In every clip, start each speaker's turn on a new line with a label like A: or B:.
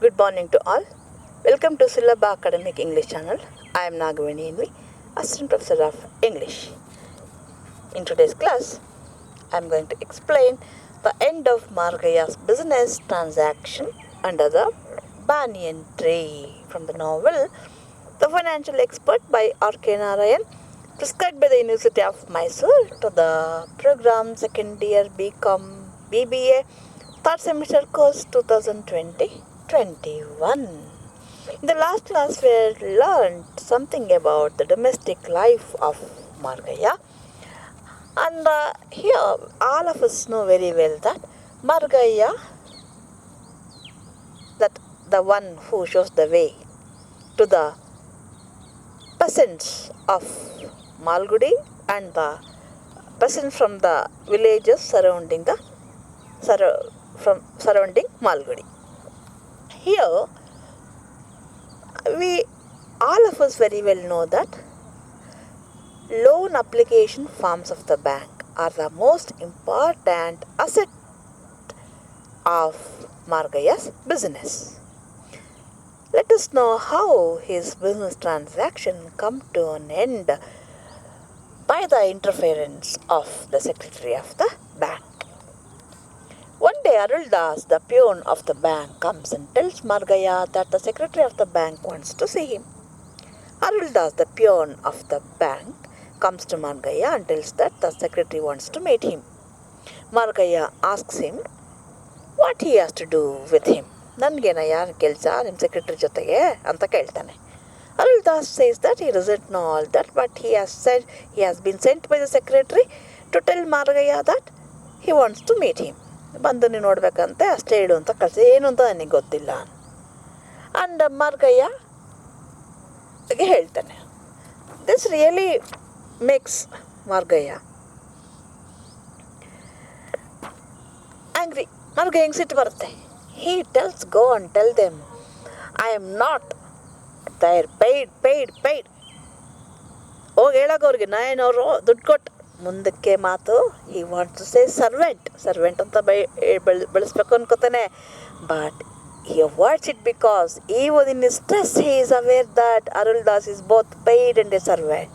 A: Good morning to all. Welcome to Syllaba Academic English channel. I am Nagavani Invi, Assistant Professor of English. In today's class, I am going to explain the end of Margaya's business transaction under the banyan tree from the novel The Financial Expert by R.K. Narayan, prescribed by the University of Mysore to the program second year BBA third semester course 2020-21. In the last class, we learned something about the domestic life of Margaya, and here all of us know very well that Margaya, that the one who shows the way to the peasants of Malgudi and the peasants from the villages surrounding Malgudi. Here, we all of us very well know that loan application forms of the bank are the most important asset of Margaya's business. Let us know how his business transaction come to an end by the interference of the secretary of the bank. One day Aruldas, the peon of the bank, comes and tells Margaya that the secretary of the bank wants to see him. Aruldas, the peon of the bank, comes to Margaya and tells that the secretary wants to meet him. Margaya asks him what he has to do with him. Nangenaya kelsa nim secretary jotage anta keltane. Aruldas says that he doesn't know all that, but he has been sent by the secretary to tell Margaya that he wants to meet him. ಬಂದು ನೀವು ನೋಡ್ಬೇಕಂತೆ ಅಷ್ಟೇ ಹೇಳು ಅಂತ ಕಳಿಸಿ, ಏನು ಅಂತ ನನಗೆ ಗೊತ್ತಿಲ್ಲ. ಅಂಡ್ ಮಾರ್ಗಯ್ಯಗೆ ಹೇಳ್ತಾನೆ. This really makes Margayya angry. ಮಾರ್ಗಯ್ಯಂಗೆ ಸಿಟ್ಟು ಬರುತ್ತೆ. He tells go and tell them I am not their paid. ಹೋಗಿ ಹೇಳೋಕೆ ನಾನು ಅವರು ದುಡ್ಡು ಕೊಟ್ಟು ಮುಂದಕ್ಕೆ ಮಾತು he wants to say servant ಅಂತ ಬೆಳೆಸ್ಬೇಕು ಅನ್ಕೋತಾನೆ. But he avoids it because even in his stress he is aware that Aruldas is both paid and a servant.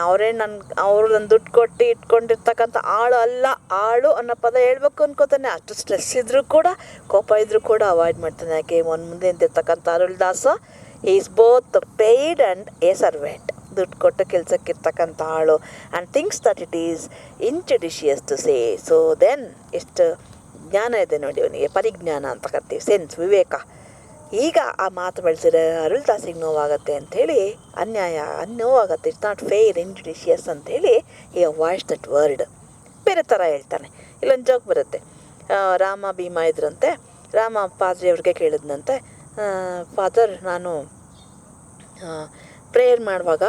A: ಅವರು ನನ್ನ ದುಡ್ಡು ಕೊಟ್ಟು ಇಟ್ಕೊಂಡಿರ್ತಕ್ಕಂಥ ಆಳು ಅನ್ನೋ ಪದ ಹೇಳ್ಬೇಕು ಅನ್ಕೋತಾನೆ. ಅಷ್ಟು ಸ್ಟ್ರೆಸ್ ಇದ್ರೂ ಕೂಡ, ಕೋಪ ಇದ್ರೂ ಕೂಡ ಅವಾಯ್ಡ್ ಮಾಡ್ತಾನೆ. ಯಾಕೆ ಮುಂದೆ ನಿಂತಿರ್ತಕ್ಕಂಥ Aruldas is both paid and a servant, ದುಡ್ಡು ಕೊಟ್ಟು ಕೆಲಸಕ್ಕಿರ್ತಕ್ಕಂಥ ಆಳು, and thinks that it is injudicious to say. So then ಎಷ್ಟು ಜ್ಞಾನ ಇದೆ ನೋಡಿ ಅವನಿಗೆ, ಪರಿಜ್ಞಾನ ಅಂತ ಕರ್ತೀವಿ, ಸೆನ್ಸ್, ವಿವೇಕ. ಈಗ ಆ ಮಾತು ಬೆಳೆಸಿದ್ರೆ ಅರುಳ್ದಾಸಿಗೆ ನೋವಾಗತ್ತೆ ಅಂಥೇಳಿ, ನೋವಾಗತ್ತೆ, ಇಟ್ಸ್ ನಾಟ್ ಫೇರ್, ಇಂಜುಡಿಷಿಯಸ್ ಅಂಥೇಳಿ ಈ ವಾಯ್ಸ್ ದಟ್ ವರ್ಡ್ ಬೇರೆ ಥರ ಹೇಳ್ತಾನೆ. ಇಲ್ಲೊಂದು ಜೋಕ್ ಬರುತ್ತೆ. ರಾಮ ಭೀಮ ಇದ್ರಂತೆ. ರಾಮ ಪಾದ್ರಿಯವ್ರಿಗೆ ಕೇಳಿದ್ನಂತೆ, ಫಾದರ್ ನಾನು ಪ್ರೇಯರ್ ಮಾಡುವಾಗ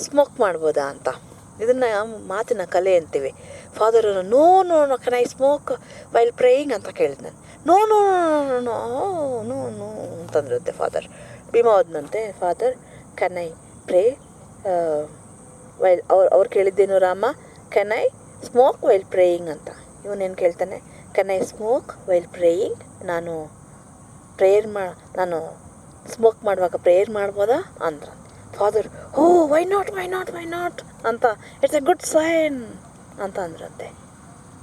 A: ಸ್ಮೋಕ್ ಮಾಡ್ಬೋದಾ ಅಂತ. ಇದನ್ನು ಮಾತಿನ ಕಲೆ ಅಂತೀವಿ. Father no can I smoke while praying ಅಂತ ಕೇಳಿದ್ ನಾನು. ನೋ ಅಂತಂದಿರುತ್ತೆ ಫಾದರ್. ಭೀಮ ಹೋದ್ನಂತೆ, father can I pray while, ಅವ್ರು ಕೇಳಿದ್ದೇನು Rama, can I smoke while praying ಅಂತ. ಇವನೇನು ಕೇಳ್ತಾನೆ, can I smoke while praying, ನಾನು ಸ್ಮೋಕ್ ಮಾಡುವಾಗ ಪ್ರೇಯರ್ ಮಾಡ್ಬೋದಾ ಅಂದ್ರ. ಫಾದರ್ ವೈ ನಾಟ್ ಅಂತ, ಇಟ್ಸ್ ಎ ಗುಡ್ ಸೈನ್ ಅಂತ ಅಂದ್ರಂತೆ.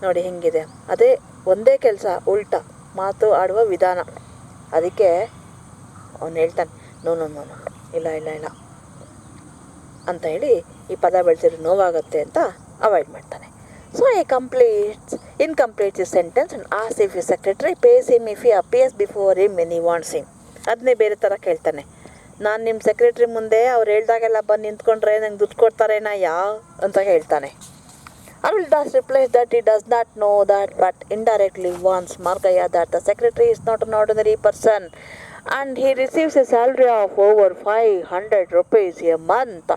A: ನೋಡಿ ಹೆಂಗಿದೆ, ಅದೇ ಒಂದೇ ಕೆಲಸ ಉಲ್ಟ ಮಾತು ಆಡುವ ವಿಧಾನ. ಅದಕ್ಕೆ ಅವನು ಹೇಳ್ತಾನೆ ನೋ ಇಲ್ಲ ಅಂತ ಹೇಳಿ ಈ ಪದ ಬೆಳೆಸಿದ್ರೆ ನೋವಾಗತ್ತೆ ಅಂತ ಅವಾಯ್ಡ್ ಮಾಡ್ತಾನೆ. So incompletes his sentence and asks if his secretary pays him if he appears before him when he wants him. ಅದನ್ನೇ ಬೇರೆ ಥರ ಕೇಳ್ತಾನೆ. ನಾನು ನಿಮ್ಮ ಸೆಕ್ರೆಟ್ರಿ ಮುಂದೆ ಅವ್ರು ಹೇಳ್ದಾಗೆಲ್ಲ ಬಂದು ನಿಂತ್ಕೊಂಡ್ರೆ ನಂಗೆ ದುಡ್ಡು ಕೊಡ್ತಾರೇನಾ ಅಂತ ಹೇಳ್ತಾನೆ. Aruldas replies that he does not know that, but indirectly warns Margaya that the secretary is not an ordinary person and he receives a salary of over 500 rupees a month,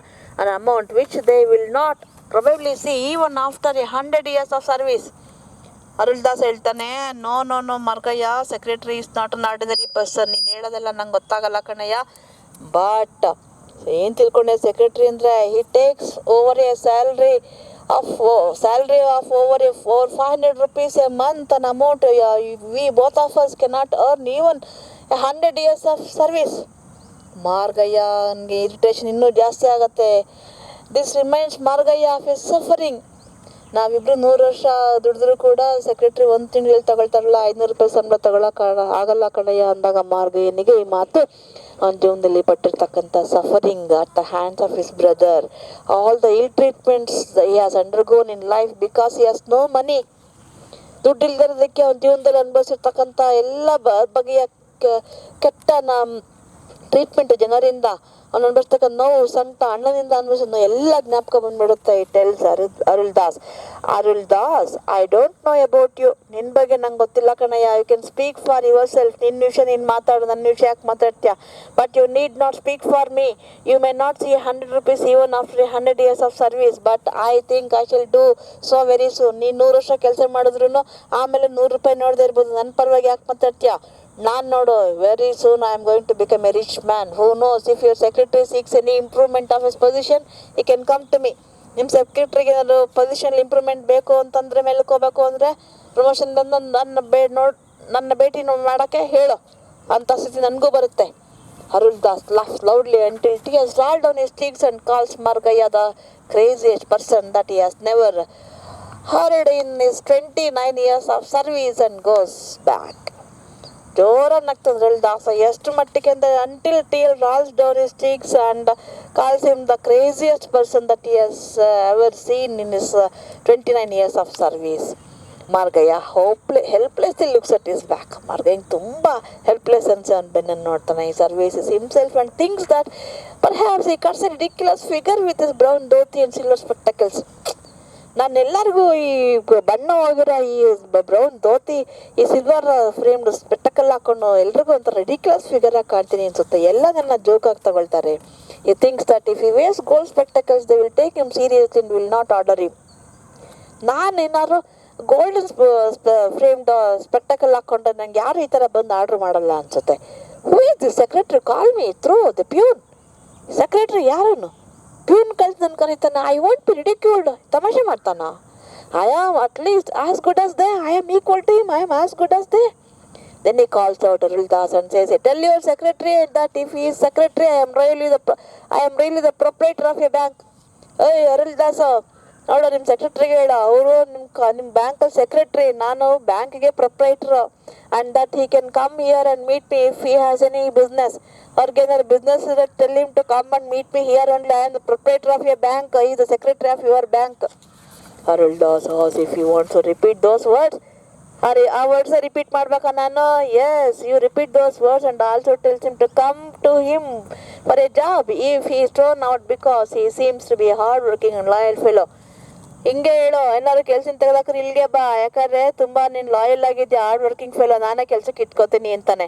A: an amount which they will not probably see even after 100 years of service. Aruldas ಹೇಳ್ತಾನೆ, no Margayya, secretary is not an ordinary person. ನೀನು ಹೇಳೋದೆಲ್ಲ ನಂಗೆ ಗೊತ್ತಾಗಲ್ಲ ಕಣಯ್ಯ. But ಏನು ತಿಳ್ಕೊಂಡೆ, secretary ಅಂದರೆ he takes over A salary of over 500 rupees a month, an amount we both of us cannot earn even 100 years of service. ಮಾರ್ಗಯ್ಯನಿಗೆ irritation ಇನ್ನೂ ಜಾಸ್ತಿ ಆಗುತ್ತೆ. This reminds Margayya of A suffering. ನಾವಿಬ್ರು 100 ವರ್ಷ ದುಡಿದ್ರು ಕೂಡ ಸೆಕ್ರೆಟ್ರಿ ಒಂದು ತಿಂಗಳಲ್ಲಿ ತಗೊಳ್ತಾರಲ್ಲ, 500 ರೂಪಾಯಿ ಸಂಬಳ ಆಗಲ್ಲ ಕಣಯ್ಯ ಅಂದಾಗ ಮಾರ್ಗಯ್ಯನಿಗೆ ಈ ಮಾತು ಅವನ ಜೀವನದಲ್ಲಿ ಪಟ್ಟಿರ್ತಕ್ಕಂಥ suffering at the hands of his brother, all the ill treatments he has undergone in life because he has no money. ದುಡ್ಡು ಇಲ್ದಿರೋದಕ್ಕೆ ಅವನ ಜೀವನದಲ್ಲಿ ಅನುಭವಿಸಿರ್ತಕ್ಕಂಥ ಎಲ್ಲ ಬಗೆಯ ಕೆಟ್ಟ ಟ್ರೀಟ್ಮೆಂಟ್ ಜನರಿಂದ ಅವ್ನು ಅನುಭವಿಸ್ತಕ್ಕಂಥ ನೋವು, ಸಂಟ, ಅಣ್ಣನಿಂದ ಅನುಭವಿಸೋ ಎಲ್ಲ ಜ್ಞಾಪಕ ಬಂದ್ಬಿಡುತ್ತೆ. It tells Arul Das, I don't know about you. ನಿನ್ನ ಬಗ್ಗೆ ನಂಗೆ ಗೊತ್ತಿಲ್ಲ ಕಣಯ್ಯ. You can speak for yourself. ನಿನ್ನ ವಿಷಯ ನೀನು ಮಾತಾಡು, ನನ್ನ ವಿಷಯ ಯಾಕೆ ಮಾತಾಡ್ತೀಯ? But you need not speak for me. You may not see 100 rupees even after 100 years of service, but I think I shall do so very soon. ನೀನು 100 ವರ್ಷ ಕೆಲಸ ಮಾಡಿದ್ರು ಆಮೇಲೆ 100 ರೂಪಾಯಿ ನೋಡದೇ ಇರ್ಬೋದು. ನನ್ನ ಪರವಾಗಿ ಯಾಕೆ ಮಾತಾಡ್ತೀಯ? ನಾನು ನೋಡು, very soon I am going to become a rich man. Who knows, if your secretary seeks any improvement of his position he can come to me. ನಿಮ್ಮ ಸೆಕ್ರೆಟ್ರಿಗೆ ಏನಾದ್ರು ಪೊಸಿಷನ್ ಇಂಪ್ರೂವ್ಮೆಂಟ್ ಬೇಕು ಅಂತಂದರೆ, ಮೇಲ್ಕೋಬೇಕು ಅಂದರೆ, ಪ್ರಮೋಷನ್ ಬಂದು ನನ್ನ ಭೇಟಿ ಮಾಡೋಕ್ಕೆ ಹೇಳು ಅಂತ ಸ್ಥಿತಿ ನನಗೂ ಬರುತ್ತೆ. Arul Das laughs loudly until tears roll down his cheeks and calls Margaya the craziest person that he has never heard in his 29 years of service and goes back. ಜೋರಾಗಿ ನಗ್ತದೆ ಅರುಳ್ ದಾಸ. ಎಷ್ಟು ಮಟ್ಟಿಗೆ ಅಂದರೆ until tear rolls down his cheeks and calls him the craziest person that he has ever seen in his 29 years of service. Margayya helplessly looks at his back. ಮಾರ್ಗಯ್ಯಂಗೆ ತುಂಬ helpless ಅನ್ಸಿ ಅವ್ನು ಬೆನ್ನನ್ನು ನೋಡ್ತಾನೆ. He surveys himself and thinks that perhaps he cuts a ridiculous figure with his brown dhoti and silver spectacles. ನಾನೆಲ್ಲರಿಗೂ ಈ ಬಣ್ಣ ಹೋಗಿರೋ ಈ ಬ್ರೌನ್ ಧೋತಿ, ಈ ಸಿಲ್ವರ್ ಫ್ರೇಮ್ಡ್ ಸ್ಪೆಕ್ಟಕಲ್ ಹಾಕೊಂಡು ಎಲ್ರಿಗೂ ಒಂಥರ ರಿಡಿಕ್ಯುಲಸ್ ಫಿಗರ್ ಆಗಿ ಕಾಣ್ತೀನಿ ಅನ್ಸುತ್ತೆ. ಎಲ್ಲ ನನ್ನ ಜೋಕಾಗಿ ತಗೊಳ್ತಾರೆ. He thinks that if he wears gold spectacles they will take him seriously and will not order him. ನಾನೇನಾದ್ರು ಗೋಲ್ಡನ್ ಫ್ರೇಮ್ಡ್ ಸ್ಪೆಕ್ಟಕಲ್ ಹಾಕ್ಕೊಂಡ್ರೆ ನಂಗೆ ಯಾರು ಈ ಥರ ಬಂದು ಆರ್ಡ್ರ್ ಮಾಡಲ್ಲ ಅನ್ಸುತ್ತೆ. Who is the secretary? Call me through the peon. Secretary ಯಾರನ್ನು? ಪ್ಯೂನ್ ಕಲ್ತು ನನ್ನ ಕರೀತಾನೆ. I won't be ridiculed. ತಮಾಷೆ ಮಾಡ್ತಾನ. I am at least as good as they. I am equal to him. I am as good as they. Then he calls out Arul Das and says, tell your secretary that if he is secretary, I am really the proprietor of a bank. Hey, Arul Das, ನೋಡು ನಿಮ್ಮ ಸೆಕ್ರೆಟ್ರಿಗೆ ಹೇಳ, ಅವರು ನಿಮ್ಮ ಬ್ಯಾಂಕಲ್ಲಿ secretary, ನಾನು ಬ್ಯಾಂಕಿಗೆ proprietor. And that he can come here and meet me if he has any business. ಅವ್ರಿಗೇನಾದ್ರು business ಇದ್ರೆ tell him to come and meet me here only. I am the proprietor of your bank. He the secretary of your bank. Arul Das ಆಸ್ if you want to repeat those words. ಅರೆ ಆ words repeat ಮಾಡ್ಬೇಕಾ ನಾನು? Yes, you repeat those words and also tells him to come to him for a job if he is thrown out because he seems to be hard working and loyal fellow. ಹಿಂಗೆ ಹೇಳು, ಏನಾದ್ರು ಕೆಲ್ಸನ ತೆಗೆದಾಕ್ರೆ ಇಲ್ಲಿಗೆ ಬಾ, ಯಾಕಂದರೆ ತುಂಬ ನೀನು loyal ಆಗಿದ್ಯಾ, ಹಾರ್ಡ್ ವರ್ಕಿಂಗ್ ಫೆಲೋ, ನಾನೇ ಕೆಲಸಕ್ಕೆ ಇಟ್ಕೋತೀನಿ ಅಂತಾನೆ.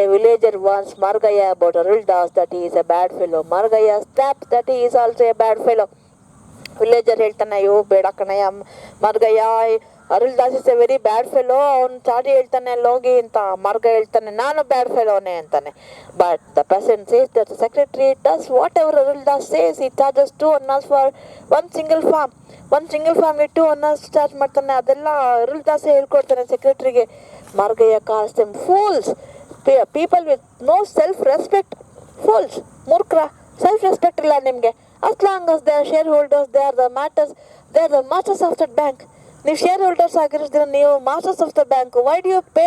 A: A villager warns Margayya about Arul Das that he is a bad fellow. Margayya snap that he is also a bad fellow. Villager ಹೇಳ್ತಾನೆ, ಅಯ್ಯೋ ಬೇಡ ಕಣಯ್ಯ Margayya, Arul Das is a very bad fellow. ಅವ್ನು ಚಾಡಿ ಹೇಳ್ತಾನೆ ಅಲ್ಲೋಗಿ ಅಂತ. ಮಾರ್ಗ ಹೇಳ್ತಾನೆ, ನಾನು ಬ್ಯಾಡ್ ಫೆಲೋನೇ ಅಂತಾನೆ. But the person says that the secretary does whatever Arul Das says. He charges 2 annas for one single ಫಾರ್ಮ್ಗೆ 2 ಅನ್ನರ್ಸ್ ಚಾರ್ಜ್ ಮಾಡ್ತಾನೆ. ಅದೆಲ್ಲ ಅರುಳ್ ದಾಸೇ ಹೇಳ್ಕೊಡ್ತಾನೆ ಸೆಕ್ರೆಟ್ರಿಗೆ. Margayya calls them fools, people with no self respect. Fools, ಮೂರ್ಖರ, ಸೆಲ್ಫ್ ರೆಸ್ಪೆಕ್ಟ್ ಇಲ್ಲ ನಿಮಗೆ. as long as they are shareholders, they are the masters of that bank. ನೀವು ಶೇರ್ ಹೋಲ್ಡರ್ಸ್ ಆಗಿರೋದ್ರಿಂದ ನೀವು masters of the bank. Why do you pay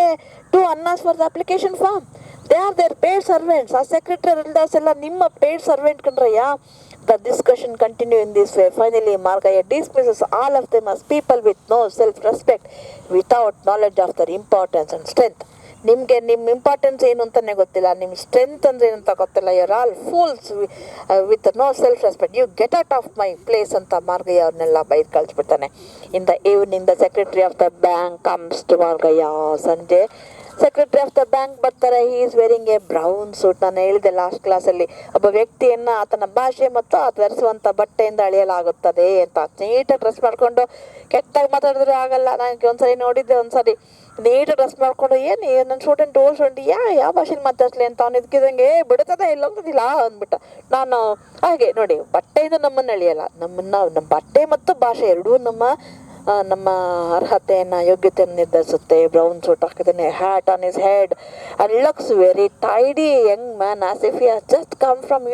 A: 2 annas for the application form? They are their paid servants. ಆ secretary Arul Das ಎಲ್ಲ ನಿಮ್ಮ paid servant ಕಣ್ರಯ್ಯ. The discussion continue in this way. Finally Margayya dismisses all of them as people with no self-respect without knowledge of their importance and strength. ನಿಮಗೆ ನಿಮ್ಮ importance ಏನು ಅಂತಲೇ ಗೊತ್ತಿಲ್ಲ, ನಿಮ್ಮ ಸ್ಟ್ರೆಂತ್ ಅಂದರೆ ಏನು ಅಂತ ಗೊತ್ತಿಲ್ಲ. You are all fools with no self respect. You get out of my place ಅಂತ ಮಾರ್ಗಯ್ಯ ಅವ್ರನ್ನೆಲ್ಲ ಬೈದು ಕಳಿಸ್ಬಿಡ್ತಾನೆ. In the evening the secretary of the bank comes to Margayya. ಸಂಜೆ ಸೆಕ್ರೆಟರಿ ಆಫ್ ದ ಬ್ಯಾಂಕ್ ಬರ್ತಾರೆ. He is wearing a brown suit. ನಾನು ಹೇಳಿದೆ last ಕ್ಲಾಸಲ್ಲಿ, ಒಬ್ಬ ವ್ಯಕ್ತಿಯನ್ನು ಆತನ ಭಾಷೆ ಮತ್ತು ಆತ ಧರಿಸುವಂಥ ಬಟ್ಟೆಯಿಂದ ಅಳಿಯಲಾಗುತ್ತದೆ ಅಂತ. ನೀಟಾಗಿ ಡ್ರೆಸ್ ಮಾಡಿಕೊಂಡು, ಕೆಟ್ಟಾಗಿ ಮಾತಾಡಿದ್ರೆ ಆಗಲ್ಲ. ನನಗೆ ಒಂದ್ಸರಿ ನೋಡಿದ್ದೆ, ಒಂದ್ಸರಿ ನೀಟಾಗಿ ಡ್ರೆಸ್ ಮಾಡಿಕೊಂಡು, ಏನು ನನ್ನ ಸ್ಟೂಡೆಂಟ್ ಓಲ್ಡ್ ಸ್ಟೂಡೆಂಟ್ ಯಾವ ಭಾಷೆಲಿ ಮಾತಾಡ್ಲಿ ಅಂತ ಅವ್ನು ಇದಕ್ಕಿದಂಗೆ ಬಿಡ್ತದೆ ಇಲ್ಲ ಹೋಗೋದಿಲ್ಲ ಅಂದ್ಬಿಟ್ಟ. ನಾನು ಹಾಗೆ ನೋಡಿ, ಬಟ್ಟೆಯಿಂದ ನಮ್ಮನ್ನು ಅಳಿಯಲ್ಲ. ನಮ್ಮ ಬಟ್ಟೆ ಮತ್ತು ಭಾಷೆ ಎರಡೂ ನಮ್ಮ ನಮ್ಮ ಅರ್ಹತೆಯನ್ನು ಯೋಗ್ಯತೆಯನ್ನು ನಿರ್ಧರಿಸುತ್ತೆ. ಬ್ರೌನ್ ಸೂಟ್ ಹಾಕಿದ್ದಾನೆ, hat on his head and looks very tidy young man as if he has just come from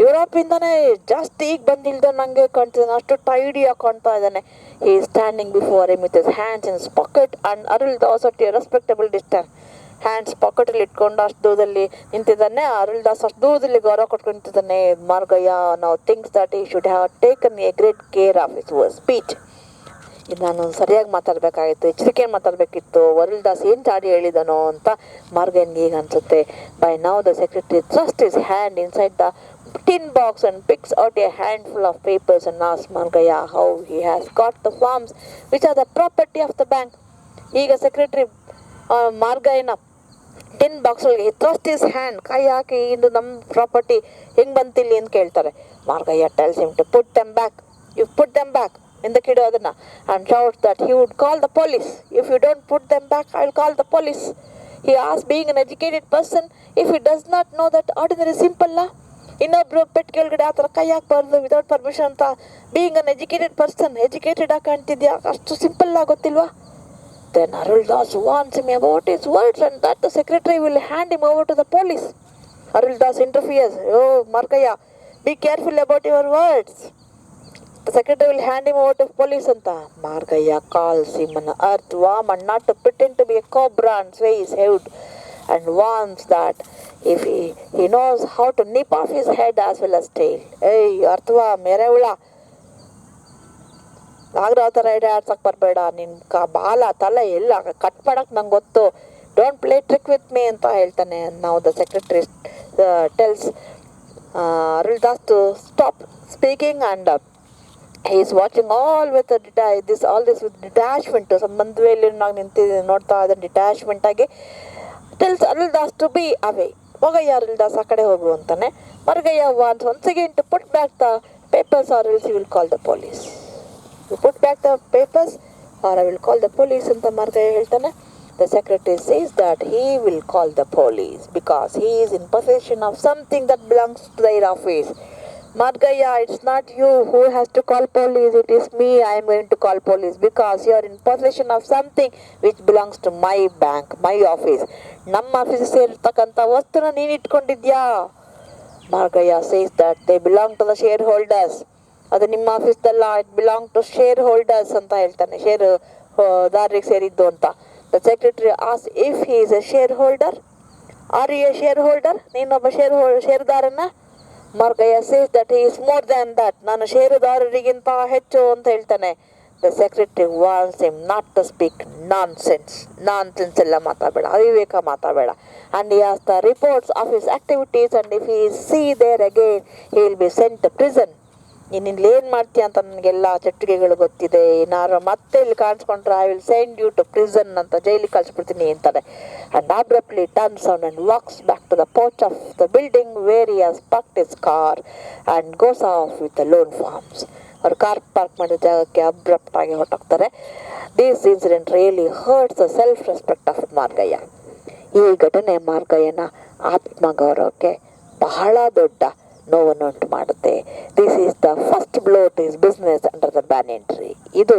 A: ಯುರೋಪಿಂದನೇ ಜಾಸ್ತಿ ಈಗ ಬಂದಿಲ್ದ ನನಗೆ ಕಾಣ್ತಿದ್ದಾನೆ, ಅಷ್ಟು ಟೈಡಿಯಾಗಿ ಕಾಣ್ತಾ ಇದ್ದಾನೆ. He is standing before him with his hands in his pocket and Arul Das at a respectable distance. Hands ಪಾಕೆಟಲ್ಲಿ ಇಟ್ಕೊಂಡು ಅಷ್ಟು ದೂರದಲ್ಲಿ ನಿಂತಿದ್ದಾನೆ. ಅರುಳ್ ದಾಸ್ ಅಷ್ಟು ದೂರದಲ್ಲಿ ಗೌರವ ಕೊಟ್ಕೊಂಡು ನಿಂತಿದ್ದಾನೆ. ಮಾರ್ಗಯ್ಯ ನಾವು ಥಿಂಕ್ಸ್ ದಟ್ ಈ should have taken A great care of his speech. ಇದು ನಾನು ಸರಿಯಾಗಿ ಮಾತಾಡಬೇಕಾಗಿತ್ತು, ಎಚ್ಚರಿಕೆಯನ್ನು ಮಾತಾಡಬೇಕಿತ್ತು. ಅರುಳ್ ದಾಸ್ ಏನು ಚಾಡಿ ಹೇಳಿದನೋ ಅಂತ ಮಾರ್ಗಯ್ಯನಿಗೆ ಈಗ ಅನಿಸುತ್ತೆ. By now the secretary thrust his hand inside the tin box and picks out a handful of papers and asks Margaya how he has got the forms which are the property of the bank. ಈಗ secretary ಮಾರ್ಗಯ್ಯನ tin box ಒಳಗೆ thrust his hand, ಕೈ ಹಾಕಿ ಇದು ನಮ್ಮ property ಹೆಂಗೆ ಬಂತಿಲ್ಲಿ ಅಂತ ಕೇಳ್ತಾರೆ. Margayya tells him to put them back. You put them back ಹಿಂದಕ್ಕಿಡು ಅದನ್ನು and shouts that he would call the police. If you don't put them back, I will call the police. He asks, being an educated person, if he does not know that ordinary simple law, ಇನ್ನೊಬ್ರು ಪೆಟ್ಟು ಕೆಳಗಡೆ ಆ ಥರ ಕೈ ಹಾಕ್ಬಾರ್ದು without permission ಅಂತ. Being an educated person, educated ಆಗಿ ಕಾಣ್ತಿದ್ಯಾ, ಅಷ್ಟು ಸಿಂಪಲ್ ಆಗೋತ್ತಿಲ್ವಾ? Then Arul Das warns him about his words and that the secretary will hand him over to the police. Arul Das interferes, oh Margayya be careful about your words, the secretary will hand him over to police ಅಂತ. Margayya calls him an earthworm and not to pretend to be a cobra and sway his head and warns that if he knows how to nip off his head as well as tail. ಏಯ್ ಅರ್ಥವಾ ಮೇರೆ ಹುಳ, ನಾಗರಾವ್ ಥರ ಎಡೆ ಆಡ್ಸಕ್ಕೆ ಬರಬೇಡ, ನಿನ್ನ ಬಾಲ ತಲೆ ಎಲ್ಲ ಕಟ್ ಮಾಡಕ್ಕೆ ನಂಗೆ ಗೊತ್ತು, don't play trick with me ಅಂತ ಹೇಳ್ತಾನೆ. ನಾವು the secretary tells Arul Das to stop speaking and he is watching all with this with detachment. ಸಂಬಂಧದಲ್ಲಿ ನಾವು ನಿಂತಿದ್ದೀವಿ ನೋಡ್ತಾ ಇದ್ದಾನೆ ಡಿಟ್ಯಾಚ್ಮೆಂಟ್ ಆಗಿ. Tells Arul Das to be away, ಹೋಗಯ್ಯ ಅರುಳ್ ದಾಸ್ ಆ ಕಡೆ ಹೋಗು ಅಂತಾನೆ. Margayya wants once again to put back the papers or else he will call the police. You put back the papers or I will call the police ಅಂತ ಮಾರ್ಗಯ್ಯ ಹೇಳ್ತಾನೆ. The secretary says that he will call the police because he is in possession of something that belongs to their office. Margaya, it's not you who has to call police, it is me. I am going to call police because you are in possession of something which belongs to my bank, my office. ನಮ್ಮ office ಸೇರಿರ್ತಕ್ಕಂಥ ವಸ್ತುನ ನೀನು ಇಟ್ಕೊಂಡಿದ್ಯಾ. Margaya says that they belong to the shareholders. ಅದು ನಿಮ್ಮ ಆಫೀಸ್ದಲ್ಲ, it belong to shareholders ಅಂತ ಹೇಳ್ತಾನೆ, ಶೇರ್ ದಾರಿಗೆ ಸೇರಿದ್ದು ಅಂತ. ದ ಸೆಕ್ರೆಟರಿ ಆಸ್ if he is a shareholder. Are you a shareholder? ನೀನೊಬ್ಬ ಶೇರ್ದಾರನ? Margayya says that he is more than that, ನಾನು ಷೇರುದಾರರಿಗಿಂತ ಹೆಚ್ಚು ಅಂತ ಹೇಳ್ತಾನೆ. The secretary warns him not to speak nonsense ಎಲ್ಲ ಮಾತಾಡಬೇಡ, ಅವಿವೇಕ ಮಾತಾಡಬೇಡ. And he has the reports of his activities and if he see there again he will be sent to prison. ನೀನು ಏನು ಮಾಡ್ತೀಯ ಅಂತ ನನಗೆಲ್ಲ ಚಟುಕೆಗಳು ಗೊತ್ತಿದೆ, ಏನಾರು ಮತ್ತೆ ಇಲ್ಲಿ ಕಾಣಿಸ್ಕೊಂಡ್ರೆ I will send you to prison ಅಂತ, ಜೈಲಿಗೆ ಕಳಿಸ್ಬಿಡ್ತೀನಿ ಅಂತಾನೆ. And abruptly turns on and walks back to the porch of the building where he has parked his car and goes off with the loan forms. ಅವ್ರು car park ಮಾಡಿದ ಜಾಗಕ್ಕೆ abrupt ಆಗಿ ಹೊರಟೋಗ್ತಾರೆ. This incident really hurts the self respect of Margayya. ಈ ಘಟನೆ ಮಾರ್ಗಯ್ಯನ ಆತ್ಮಗೌರವಕ್ಕೆ ಬಹಳ ದೊಡ್ಡ ನೋವನ್ನುಂಟು ಮಾಡುತ್ತೆ. This is the first blow to his business under the banyan tree. ಇದು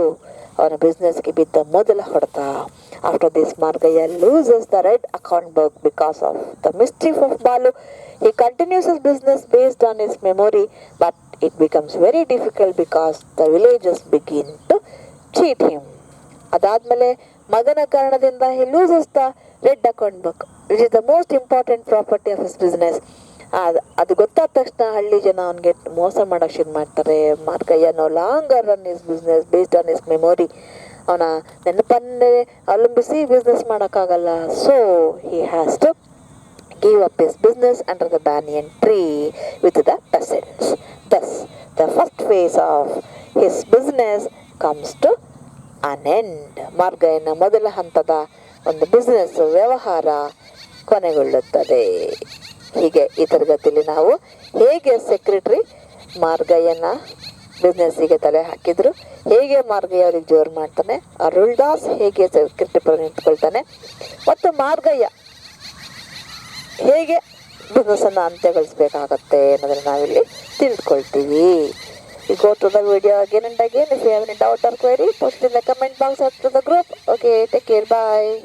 A: ಅವನ ಬಿಸ್ನೆಸ್ಗೆ ಬಿದ್ದ ಮೊದಲ ಹೊಡೆತ. After this Margayya loses the red account book because of the mischief of Balu. He continues his business based on his memory, but it becomes very difficult because the villagers begin to cheat him. ಅದಾದಮೇಲೆ ಮಗನ ಕಾರಣದಿಂದ he loses the red account book, which is the most important property of his business. ಅದು ಗೊತ್ತಾದ ತಕ್ಷಣ ಹಳ್ಳಿ ಜನ ಅವನಿಗೆ ಮೋಸ ಮಾಡೋಕ್ಕೆ ಶುರು ಮಾಡ್ತಾರೆ. Margayya no longer run his business based on his memory. ಅವನ ನೆನಪನ್ನೇ ಅವಲಂಬಿಸಿ ಬಿಸ್ನೆಸ್ ಮಾಡೋಕ್ಕಾಗಲ್ಲ. So he has to give up his business under the banyan tree with the peasants. Thus, the first phase of his business comes to an end. ಮಾರ್ಗಯ್ಯನ ಮೊದಲ ಹಂತದ ಒಂದು business ವ್ಯವಹಾರ ಕೊನೆಗೊಳ್ಳುತ್ತದೆ. ಹೀಗೆ ಈ ತರಗತಿಯಲ್ಲಿ ನಾವು ಹೇಗೆ ಸೆಕ್ರೆಟರಿ ಮಾರ್ಗಯ್ಯನ ಬಿಸ್ನೆಸ್ಸಿಗೆ ತಲೆ ಹಾಕಿದ್ರು, ಹೇಗೆ ಮಾರ್ಗಯ್ಯ ಅವ್ರಿಗೆ ಜೋರು ಮಾಡ್ತಾನೆ, ಅರುಳ್ ದಾಸ್ ಹೇಗೆ ಸೆಕ್ರೆಟರಿ ಪರ ನಿಂತ್ಕೊಳ್ತಾನೆ, ಮತ್ತು ಮಾರ್ಗಯ್ಯ ಹೇಗೆ ಬಿಸ್ನೆಸ್ಸನ್ನು ಅಂತ್ಯಗೊಳಿಸ್ಬೇಕಾಗತ್ತೆ ಅನ್ನೋದನ್ನು ನಾವಿಲ್ಲಿ ತಿಳಿದುಕೊಳ್ತೀವಿ. You go to the video again and again. If you have any doubt or query, post in the comment box or to the group. Okay, take care. Bye.